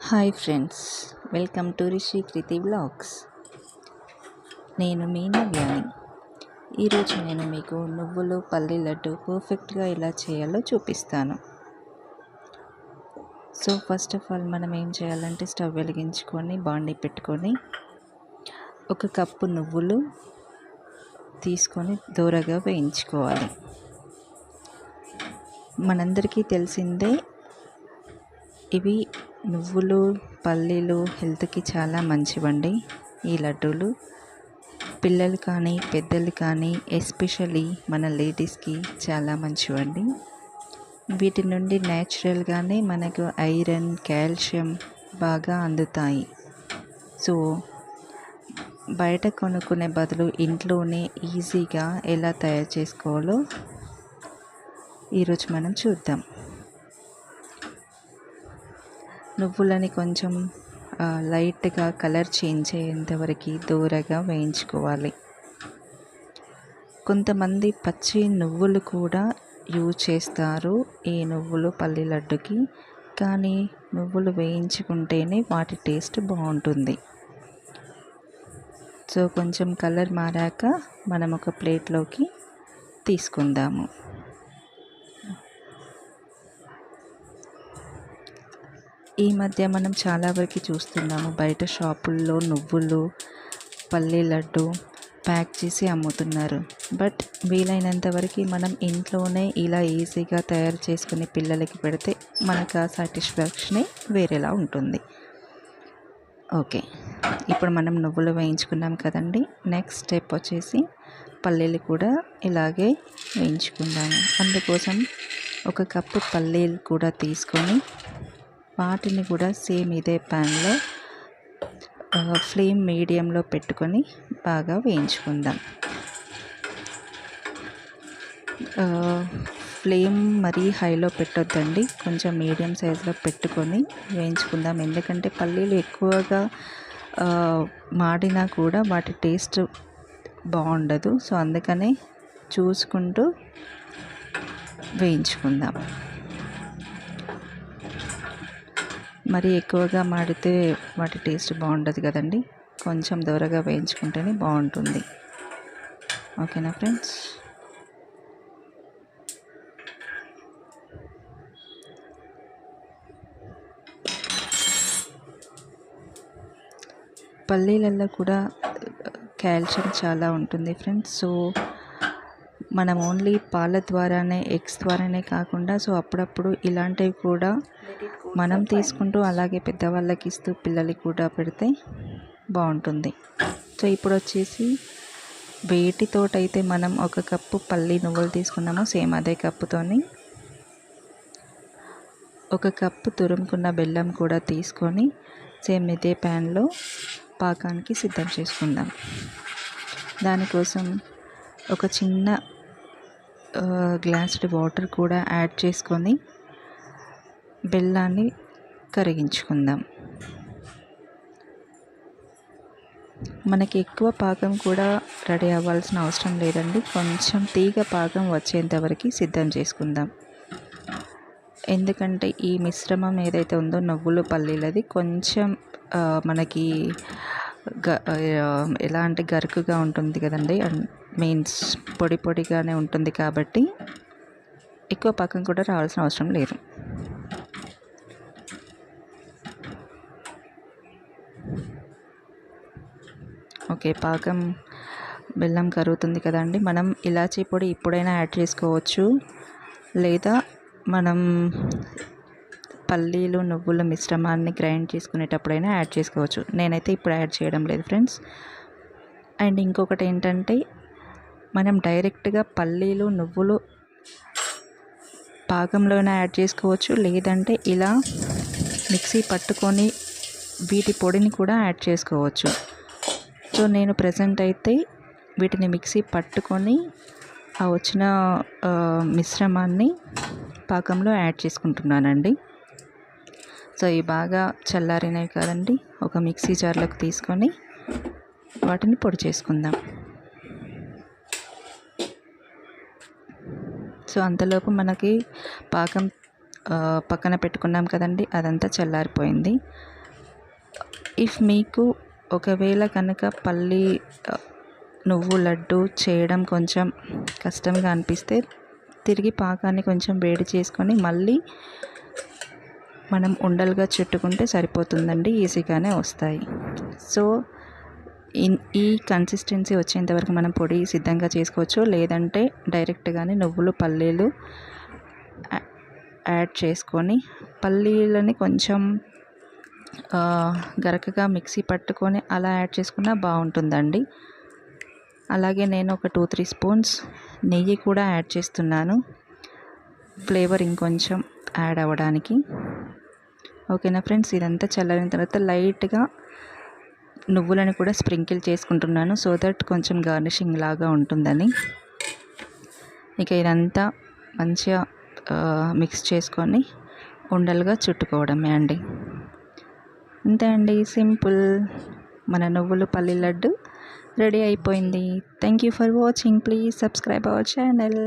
Hi friends, welcome to Rishi Kriti vlogs. నేను మీ నవ్యాని. ఈరోజు నేను మీకు నువ్వులు పల్లి లడ్డు పర్ఫెక్ట్గా ఎలా చేయాలో చూపిస్తాను. సో ఫస్ట్ ఆఫ్ ఆల్ మనం ఏం చేయాలంటే స్టవ్ వెలిగించుకొని బాండీ పెట్టుకొని ఒక కప్పు నువ్వులు తీసుకొని దూరగా వేయించుకోవాలి. మనందరికీ తెలిసిందే ఇవి నువ్వులు పల్లీలు హెల్త్కి చాలా మంచివండి. ఈ లడ్డూలు పిల్లలు కానీ పెద్దలు కానీ ఎస్పెషల్లీ మన లేడీస్కి చాలా మంచివండి. వీటి నుండి న్యాచురల్గానే మనకు ఐరన్ కాల్షియం బాగా అందుతాయి. సో బయట కొనుక్కునే బదులు ఇంట్లోనే ఈజీగా ఎలా తయారు చేసుకోవాలో ఈరోజు మనం చూద్దాం. నువ్వులని కొంచెం లైట్గా కలర్ చేంజ్ అయ్యేంతవరకు దూరగా వేయించుకోవాలి. కొంతమంది పచ్చి నువ్వులు కూడా యూజ్ చేస్తారు ఈ నువ్వులు పల్లి లడ్డుకి, కానీ నువ్వులు వేయించుకుంటేనే వాటి టేస్ట్ బాగుంటుంది. సో కొంచెం కలర్ మారాక మనం ఒక ప్లేట్లోకి తీసుకుందాము. ఈ మధ్య మనం చాలా వరకు చూస్తున్నాము, బయట షాపుల్లో నువ్వులు పల్లి లడ్డు ప్యాక్ చేసి అమ్ముతున్నారు. బట్ వీలైనంత వరకు మనం ఇంట్లోనే ఇలా ఈజీగా తయారు చేసుకుని పిల్లలకి పెడితే మనకు ఆ సాటిస్ఫాక్షనే వేరేలా ఉంటుంది. ఓకే, ఇప్పుడు మనం నువ్వులు వేయించుకున్నాం కదండి. నెక్స్ట్ స్టెప్ వచ్చేసి పల్లీలు కూడా ఇలాగే వేయించుకుందాము. అందుకోసం ఒక కప్పు పల్లీలు కూడా తీసుకొని వాటిని కూడా సేమ్ ఇదే ప్యాన్లో ఫ్లేమ్ మీడియంలో పెట్టుకొని బాగా వేయించుకుందాం. ఫ్లేమ్ మరీ హైలో పెట్టొద్దండి, కొంచెం మీడియం సైజులో పెట్టుకొని వేయించుకుందాం. ఎందుకంటే పల్లీలు ఎక్కువగా మాడినా కూడా వాటి టేస్ట్ బాగుండదు. సో అందుకనే చూసుకుంటూ వేయించుకుందాం. మరి ఎక్కువగా మాడితే వాటి టేస్ట్ బాగుండదు కదండి. కొంచెం దూరగా వేయించుకుంటేనే బాగుంటుంది. ఓకేనా ఫ్రెండ్స్? పల్లీలలో కూడా కాల్షియం చాలా ఉంటుంది ఫ్రెండ్స్. సో మనం ఓన్లీ పాల ద్వారానే ఎగ్స్ ద్వారానే కాకుండా సో అప్పుడప్పుడు ఇలాంటివి కూడా మనం తీసుకుంటూ అలాగే పెద్దవాళ్ళకి ఇస్తూ పిల్లలకి కూడా పెడితే బాగుంటుంది. సో ఇప్పుడు వచ్చేసి వేటితోటైతే మనం ఒక కప్పు పల్లి నువ్వులు తీసుకున్నామో సేమ్ అదే కప్పుతోని ఒక కప్పు తురుముకున్న బెల్లం కూడా తీసుకొని సేమ్ ఇదే ప్యాన్లో పాకానికి సిద్ధం చేసుకుందాం. దానికోసం ఒక చిన్న గ్లాసుడ్ వాటర్ కూడా యాడ్ చేసుకొని బెల్లాన్ని కరిగించుకుందాం. మనకి ఎక్కువ పాకం కూడా రెడీ అవ్వాల్సిన అవసరం లేదండి, కొంచెం తీగ పాకం వచ్చేంతవరకు సిద్ధం చేసుకుందాం. ఎందుకంటే ఈ మిశ్రమం ఏదైతే ఉందో నువ్వులు పల్లీలది కొంచెం మనకి ఎలా అంటే గరుకుగా ఉంటుంది కదండి, మీన్స్ పొడి పొడిగానే ఉంటుంది కాబట్టి ఎక్కువ పాకం కూడా రావాల్సిన అవసరం లేదు. ఓకే, పాకం బెల్లం కరుగుతుంది కదండి. మనం ఇలాచీ పొడి ఇప్పుడైనా యాడ్ చేసుకోవచ్చు, లేదా మనం పల్లీలు నువ్వుల మిశ్రమాన్ని గ్రైండ్ చేసుకునేటప్పుడైనా యాడ్ చేసుకోవచ్చు. నేనైతే ఇప్పుడు యాడ్ చేయడం లేదు ఫ్రెండ్స్. అండ్ ఇంకొకటి ఏంటంటే మనం డైరెక్ట్గా పల్లీలు నువ్వులు పాకంలోనే యాడ్ చేసుకోవచ్చు, లేదంటే ఇలా మిక్సీ పట్టుకొని వీటి పొడిని కూడా యాడ్ చేసుకోవచ్చు. సో నేను ప్రజెంట్ అయితే వీటిని మిక్సీ పట్టుకొని ఆ వచ్చిన మిశ్రమాన్ని పాకంలో యాడ్ చేసుకుంటున్నానండి. సో ఇవి బాగా చల్లారినవి కదండి, ఒక మిక్సీ జార్లోకి తీసుకొని వాటిని పొడి చేసుకుందాం. సో అంతలోపు మనకి పాకం పక్కన పెట్టుకున్నాం కదండి, అదంతా చల్లారిపోయింది. ఇఫ్ మీకు ఒకవేళ కనుక నువ్వు లడ్డు చేయడం కొంచెం కష్టంగా అనిపిస్తే తిరిగి పాకాన్ని కొంచెం వేడి చేసుకొని మళ్ళీ మనం ఉండలుగా చుట్టుకుంటే సరిపోతుందండి, ఈజీగానే వస్తాయి. సో ఈ కన్సిస్టెన్సీ వచ్చేంతవరకు మనం పొడి సిద్ధంగా చేసుకోవచ్చు. లేదంటే డైరెక్ట్గానే నువ్వులు పల్లీలు యాడ్ చేసుకొని పల్లీలని కొంచెం గరకగా మిక్సీ పట్టుకొని అలా యాడ్ చేసుకున్నా బాగుంటుందండి. అలాగే నేను ఒక 2-3 స్పూన్స్ నెయ్యి కూడా యాడ్ చేస్తున్నాను, ఫ్లేవర్ ఇంకొంచెం యాడ్ అవ్వడానికి. ఓకేనా ఫ్రెండ్స్, ఇదంతా చల్లారిన తర్వాత లైట్గా నువ్వులను కూడా స్ప్రింకిల్ చేసుకుంటున్నాను, సో దట్ కొంచెం గార్నిషింగ్ లాగా ఉంటుందని. ఇక ఇదంతా మంచిగా మిక్స్ చేసుకొని ఉండలుగా చుట్టుకోవడమే అండి. అంతే అండి, సింపుల్. మన నువ్వులు పల్లి లడ్డు రెడీ అయిపోయింది. Thank you for watching. Please subscribe our channel.